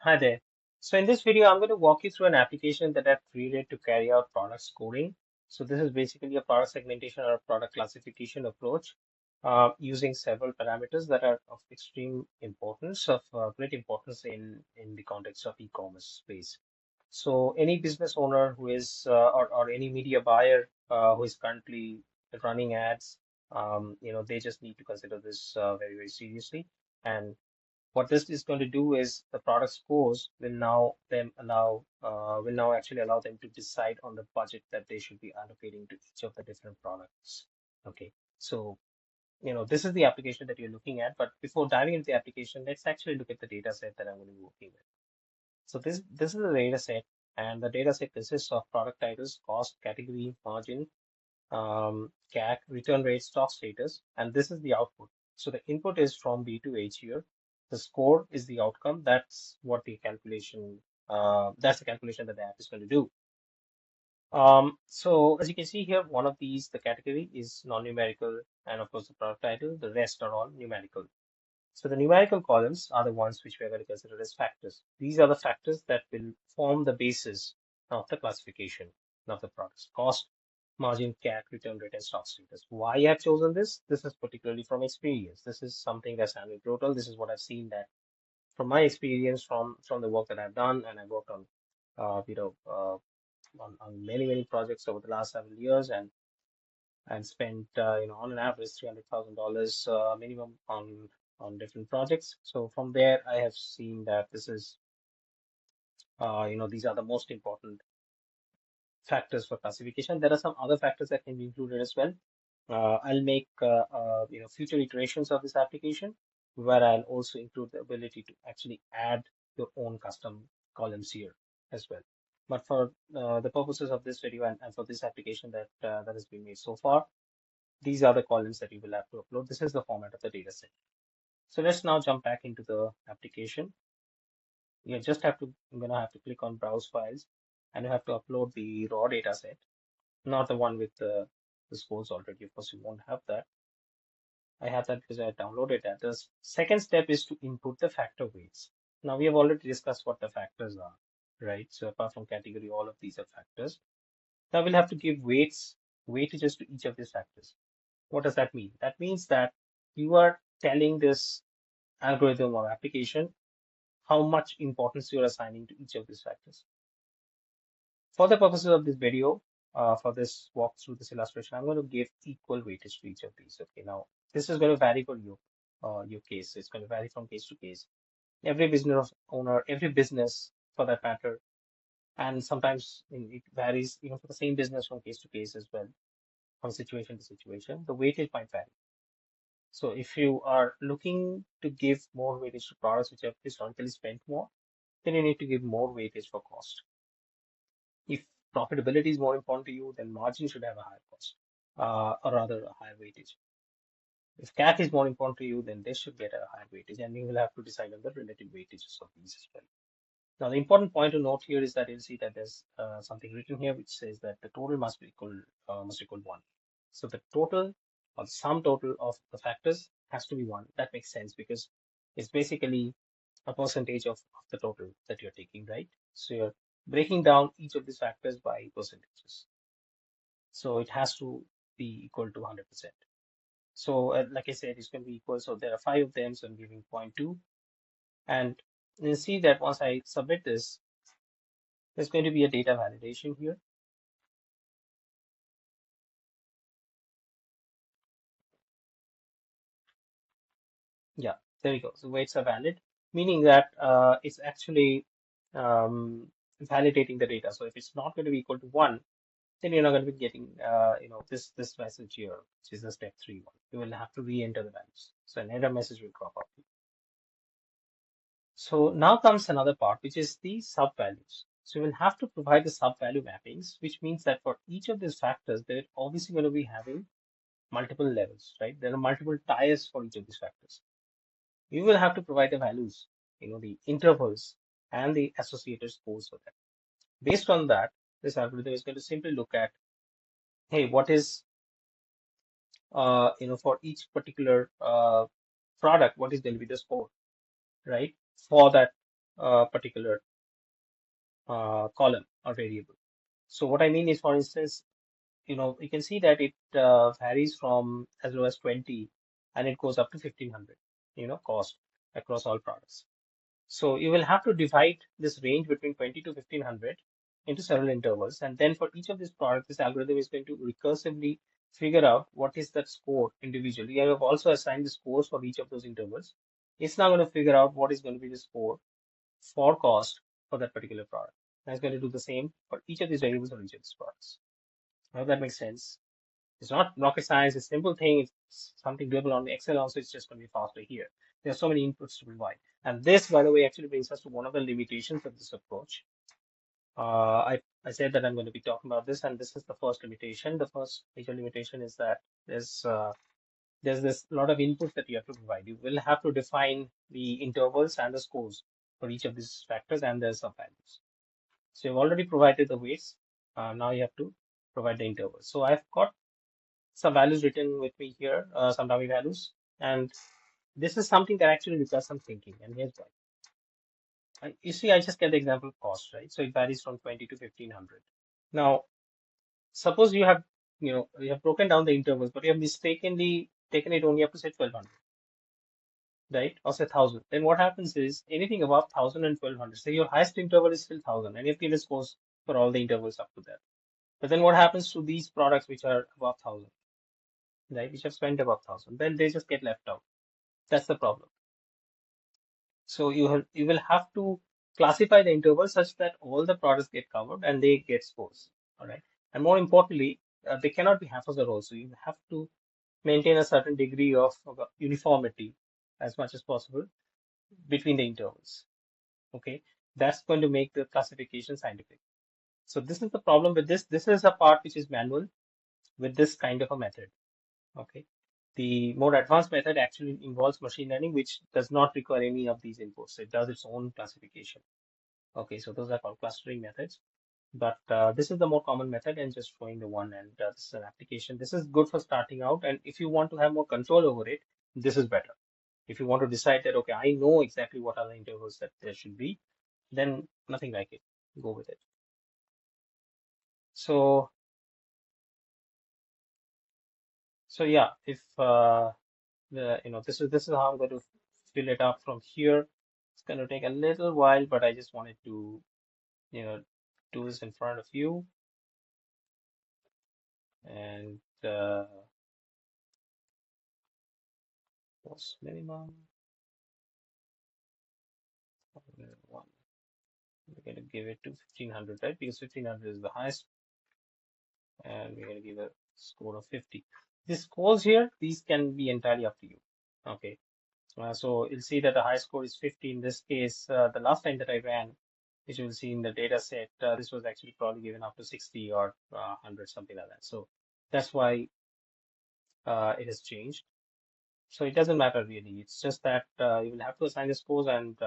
Hi there. So in this video, I'm going to walk you through an application that I've created to carry out product scoring. So this is basically a product segmentation or a product classification approach using several parameters that are of extreme importance, of great importance in the context of e-commerce space. So any business owner who is or any media buyer who is currently running ads, they just need to consider this very, very seriously. And what this is going to do is the product scores will now actually allow them to decide on the budget that they should be allocating to each of the different products. Okay, so this is the application that you're looking at, but before diving into the application, let's actually look at the data set that I'm going to be working with. So this is the data set, and the data set consists of product titles, cost, category, margin, CAC, return rate, stock status, and this is the output. So the input is from B to H here. The score is the outcome. That's the calculation that the app is going to do. So as you can see here, one of these, the category is non-numerical, and of course the product title, the rest are all numerical. So the numerical columns are the ones which we are going to consider as factors. These are the factors that will form the basis of the classification of the products. Cost, margin, CAC, return rate, and stock status. Why I have chosen this? This is particularly from experience. This is something that's anecdotal. This is what I've seen that from my experience from the work that I've done, and I worked on, uh, you know, uh, on many projects over the last several years, and spent on an average $300,000 minimum on different projects. So from there, I have seen that this is these are the most important factors for classification. There are some other factors that can be included as well. I'll make future iterations of this application where I'll also include the ability to actually add your own custom columns here as well. But for the purposes of this video and for this application that has been made so far, these are the columns that you will have to upload. This is the format of the data set. So let's now jump back into the application. You just have to, I'm going to have to click on browse files, and you have to upload the raw data set, not the one with the scores already. Of course, you won't have that. I have that because I downloaded that. The second step is to input the factor weights. Now we have already discussed what the factors are, right? So apart from category, all of these are factors. Now we'll have to give weightages to each of these factors. What does that mean? That means that you are telling this algorithm or application how much importance you are assigning to each of these factors. For the purposes of this video, for this walkthrough, this illustration, I'm going to give equal weightage to each of these. Okay, now this is going to vary for your case. It's going to vary from case to case. Every business owner, every business for that matter, and sometimes it varies even for the same business from case to case as well, from situation to situation. The weightage might vary. So if you are looking to give more weightage to products which have historically spent more, then you need to give more weightage for cost. If profitability is more important to you, then margin should have a higher cost, or rather a higher weightage. If CAC is more important to you, then this should get a higher weightage, and you will have to decide on the relative weightages of these as well. Now, the important point to note here is that you'll see that there's something written here which says that the total must equal 1. So the total or the sum total of the factors has to be 1. That makes sense because it's basically a percentage of the total that you're taking, right? So you're breaking down each of these factors by percentages. So it has to be equal to 100%. So like I said, it's going to be equal. So there are 5 of them, so I'm giving 0.2. And you see that once I submit this, there's going to be a data validation here. Yeah, there you go. So weights are valid, meaning that it's actually validating the data. So if it's not going to be equal to 1, then you're not going to be getting this message here, which is the step 3 one. You will have to re-enter the values. So an error message will crop up. So now comes another part, which is the sub values. So you will have to provide the sub value mappings, which means that for each of these factors, they're obviously going to be having multiple levels, right? There are multiple tiers for each of these factors. You will have to provide the values, the intervals and the associated scores for that. Based on that, this algorithm is going to simply look at, hey, what is, for each particular product, what is going to be the score, right? For that particular column or variable. So what I mean is, for instance, you can see that it varies from as low as 20 and it goes up to 1500, cost across all products. So you will have to divide this range between 20 to 1500 into several intervals. And then for each of these products, this algorithm is going to recursively figure out what is that score individually. You have also assigned the scores for each of those intervals. It's now going to figure out what is going to be the score for cost for that particular product. And it's going to do the same for each of these variables for each of these products. I hope that makes sense. It's not rocket science, it's a simple thing. It's something doable on the Excel also. It's just going to be faster here. There are so many inputs to provide. And this, by the way, actually brings us to one of the limitations of this approach. I said that I'm going to be talking about this, and this is the first limitation. The first major limitation is that there's this lot of inputs that you have to provide. You will have to define the intervals and the scores for each of these factors and their subvalues. So you've already provided the weights. Now you have to provide the intervals. So I've got some values written with me here, some dummy values. And this is something that actually requires some thinking. And here's why. You see, I just get the example of cost, right? So it varies from 20 to 1500. Now, suppose you have broken down the intervals, but you have mistakenly taken it only up to say 1200, right? Or say 1000. Then what happens is anything above 1000 and 1200. So your highest interval is still 1000, and you have given scores for all the intervals up to that. But then what happens to these products which are above 1000, right? Which have spent above 1000? Then they just get left out. That's the problem. So you will have to classify the intervals such that all the products get covered and they get scores. All right. And more importantly, they cannot be haphazard also. You have to maintain a certain degree of uniformity as much as possible between the intervals. Okay. That's going to make the classification scientific. So this is the problem with this. This is a part which is manual with this kind of a method. Okay. The more advanced method actually involves machine learning, which does not require any of these inputs. It does its own classification. Okay, so those are called clustering methods. But this is the more common method and just showing the one, and this is an application. This is good for starting out. And if you want to have more control over it, this is better. If you want to decide that, okay, I know exactly what are the intervals that there should be, then nothing like it. Go with it. So yeah, if this is how I'm going to fill it up from here. It's going to take a little while, but I just wanted to do this in front of you. And cost minimum one. We're going to give it to 1500, right? Because 1500 is the highest, and we're going to give a score of 50. These scores here, these can be entirely up to you. Okay. So you'll see that the high score is 50. In this case, the last time that I ran, which you'll see in the data set, this was actually probably given up to 60 or 100, something like that. So that's why it has changed. So it doesn't matter really. It's just that you will have to assign the scores, and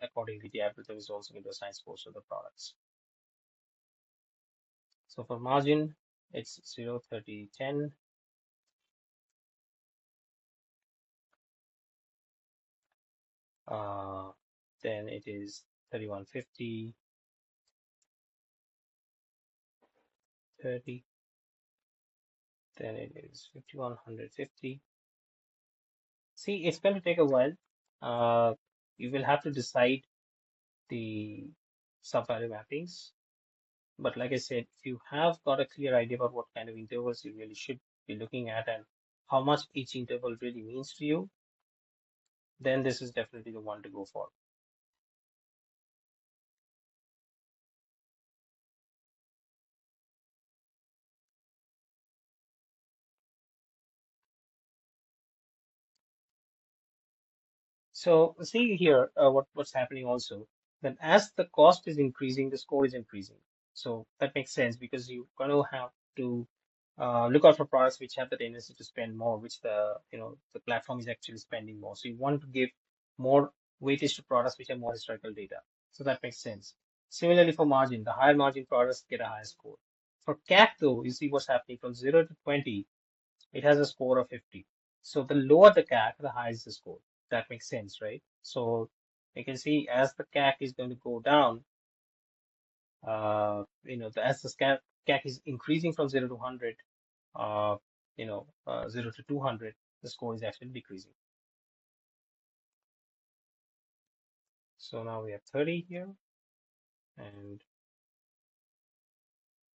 accordingly, the algorithm is also going to assign scores to the products. So for margin, it's 0, 30, 10. Then it is 3150, 30. Then it is 5150. See, it's going to take a while. You will have to decide the sub-value mappings. But like I said, if you have got a clear idea about what kind of intervals you really should be looking at and how much each interval really means to you, then this is definitely the one to go for. So see here what's happening also. Then as the cost is increasing, the score is increasing. So that makes sense because you're going to have to look out for products which have the tendency to spend more, which the platform is actually spending more. So you want to give more weightage to products which have more historical data. So that makes sense. Similarly for margin, the higher margin products get a higher score. For CAC though, you see what's happening from 0 to 20, it has a score of 50. So the lower the CAC, the higher is the score. That makes sense, right? So You can see as the CAC is going to go down, as the CAC is increasing from 0 to 100, uh, 0 to 200, the score is actually decreasing. So now we have 30 here, and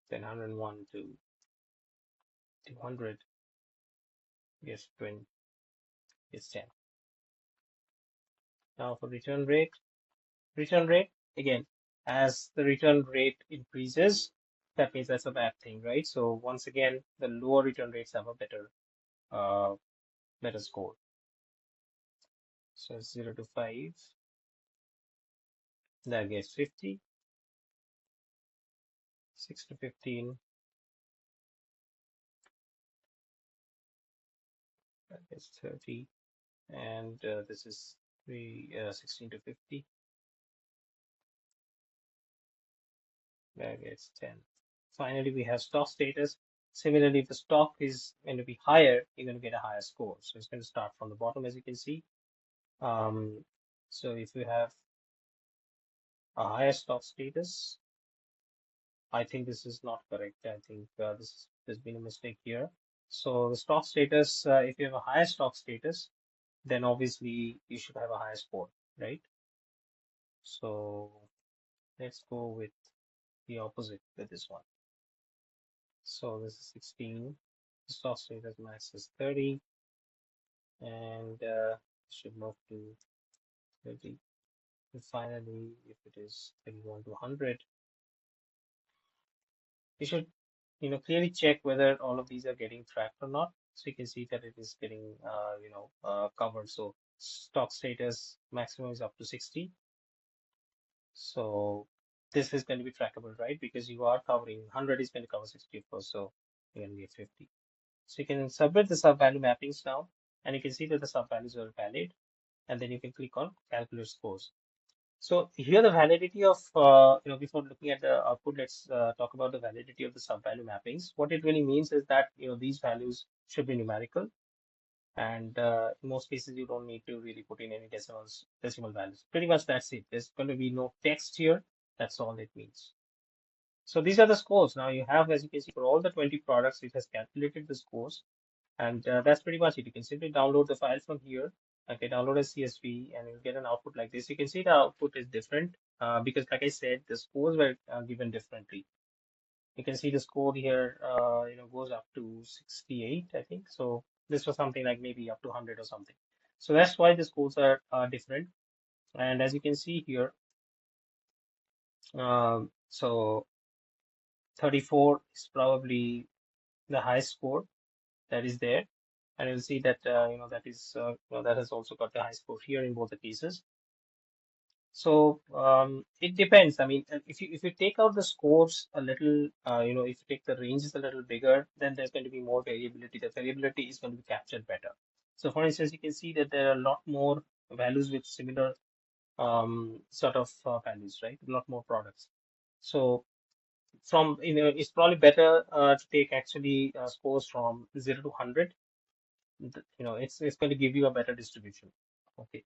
then 101 to 200 is 20, is 10. Now for return rate, again, as the return rate increases, that means that's a bad thing, right? So once again, the lower return rates have a uh, better score. So 0 to 5, that gets 50, 6 to 15, that gets 30, and this is 16 to 50, that gets 10. Finally, we have stock status. Similarly, if the stock is going to be higher, you're going to get a higher score. So it's going to start from the bottom, as you can see. So if you have a higher stock status, I think this is not correct. I think there's been a mistake here. So the stock status, if you have a higher stock status, then obviously you should have a higher score, right? So let's go with the opposite with this one. So this is 16. The stock status max is 30, and should move to 30. And finally, if it is 31 to 100, you should clearly check whether all of these are getting tracked or not. So you can see that it is getting covered. So stock status maximum is up to 60. So this is going to be trackable, right? Because you are covering 100 is going to cover 60, of course. So you're going to get 50. So you can submit the sub value mappings now, and you can see that the sub values are valid, and then you can click on calculate scores. So here the validity of, before looking at the output, let's talk about the validity of the sub-value mappings. What it really means is that, these values should be numerical. And in most cases, you don't need to really put in any decimal values. Pretty much that's it. There's going to be no text here. That's all it means. So these are the scores. Now you have, as you can see, for all the 20 products, it has calculated the scores. And that's pretty much it. You can simply download the file from here. Okay, download a CSV and you'll get an output like this. You can see the output is different because, like I said, the scores were given differently. You can see the score here, goes up to 68, I think. So this was something like maybe up to 100 or something. So that's why the scores are different. And as you can see here, so 34 is probably the highest score that is there. And you'll see that that has also got the high score here in both the cases. So it depends. I mean, if you take out the scores a little, if you take the ranges a little bigger, then there's going to be more variability. The variability is going to be captured better. So for instance, you can see that there are a lot more values with similar sort of values, right? A lot more products. So from it's probably better to take actually scores from 0 to 100. It's going to give you a better distribution. Okay.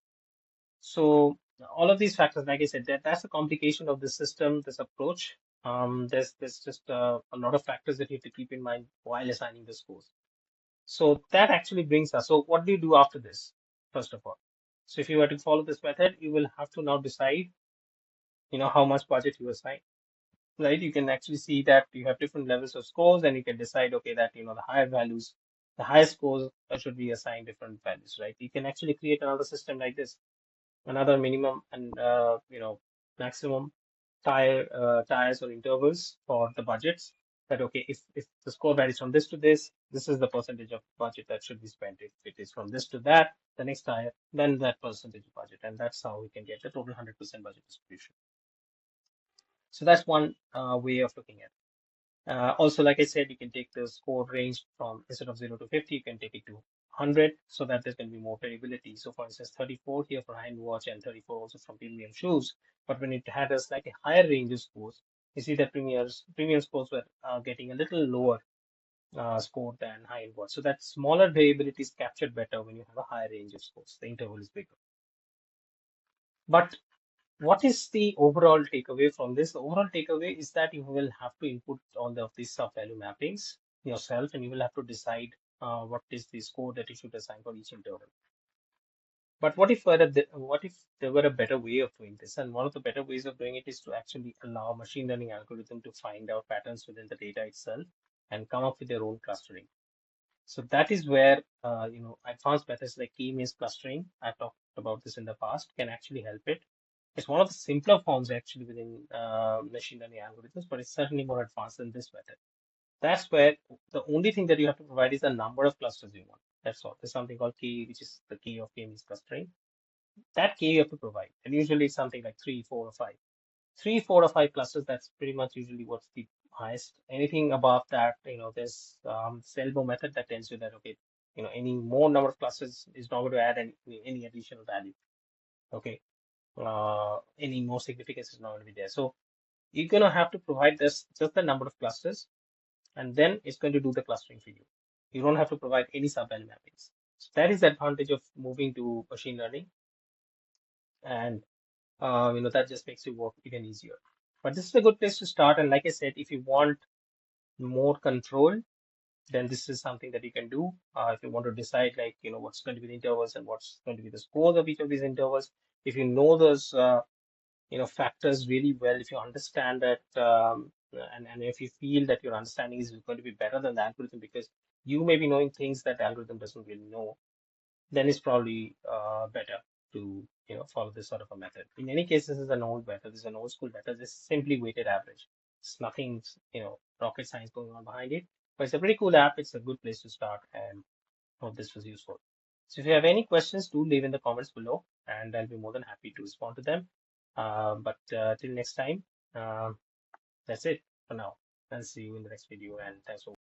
So all of these factors, like I said, that's the complication of the system, this approach. There's just a lot of factors that you have to keep in mind while assigning the scores. So that actually brings us. So what do you do after this? First of all, so if you were to follow this method, you will have to now decide, how much budget you assign. Right? You can actually see that you have different levels of scores, and you can decide, okay, that the higher values, the higher scores should be assigned different values, right? You can actually create another system like this, another minimum and maximum tires or intervals for the budgets. That okay, if the score varies from this to this is the percentage of budget that should be spent. If it is from this to that, the next tire, then that percentage of budget, and that's how we can get the total 100% budget distribution. So that's one way of looking at it. Also, like I said, you can take the score range from instead of 0 to 50, you can take it to 100 so that there's going to be more variability. So, for instance, 34 here for high-end watch and 34 also from premium shoes. But when it had a slightly higher range of scores, you see that premium scores were getting a little lower score than high-end watch. So that smaller variability is captured better when you have a higher range of scores. The interval is bigger. But what is the overall takeaway from this? The overall takeaway is that you will have to input all of these sub-value mappings yourself, and you will have to decide what is the score that you should assign for each interval. But what if there were a better way of doing this? And one of the better ways of doing it is to actually allow machine learning algorithm to find out patterns within the data itself and come up with their own clustering. So that is where advanced methods like k-means clustering, I've talked about this in the past, can actually help it. It's one of the simpler forms actually within machine learning algorithms, but it's certainly more advanced than this method. That's where the only thing that you have to provide is the number of clusters you want. That's all. There's something called k, which is the k of k-means clustering. That k you have to provide, and usually it's something like 3, 4, or 5. 3, 4, or 5 clusters. That's pretty much usually what's the highest. Anything above that, there's Selbo method that tells you that okay, any more number of clusters is not going to add any additional value. Okay, any more significance is not going to be there. So you're going to have to provide this just the number of clusters, and then it's going to do the clustering for you. You don't have to provide any sub-value mappings. So that is the advantage of moving to machine learning, and that just makes your work even easier. But this is a good place to start. And like I said, if you want more control, then this is something that you can do. If you want to decide like, what's going to be the intervals and what's going to be the scores of each of these intervals, if you know those, factors really well, if you understand that, and if you feel that your understanding is going to be better than the algorithm because you may be knowing things that the algorithm doesn't really know, then it's probably better to follow this sort of a method. In any case, this is an old method. This is an old school method. This is simply weighted average. It's nothing rocket science going on behind it. But it's a pretty cool app. It's a good place to start, and hope this was useful. So if you have any questions, do leave in the comments below, and I'll be more than happy to respond to them. But till next time, that's it for now. I'll see you in the next video, and thanks for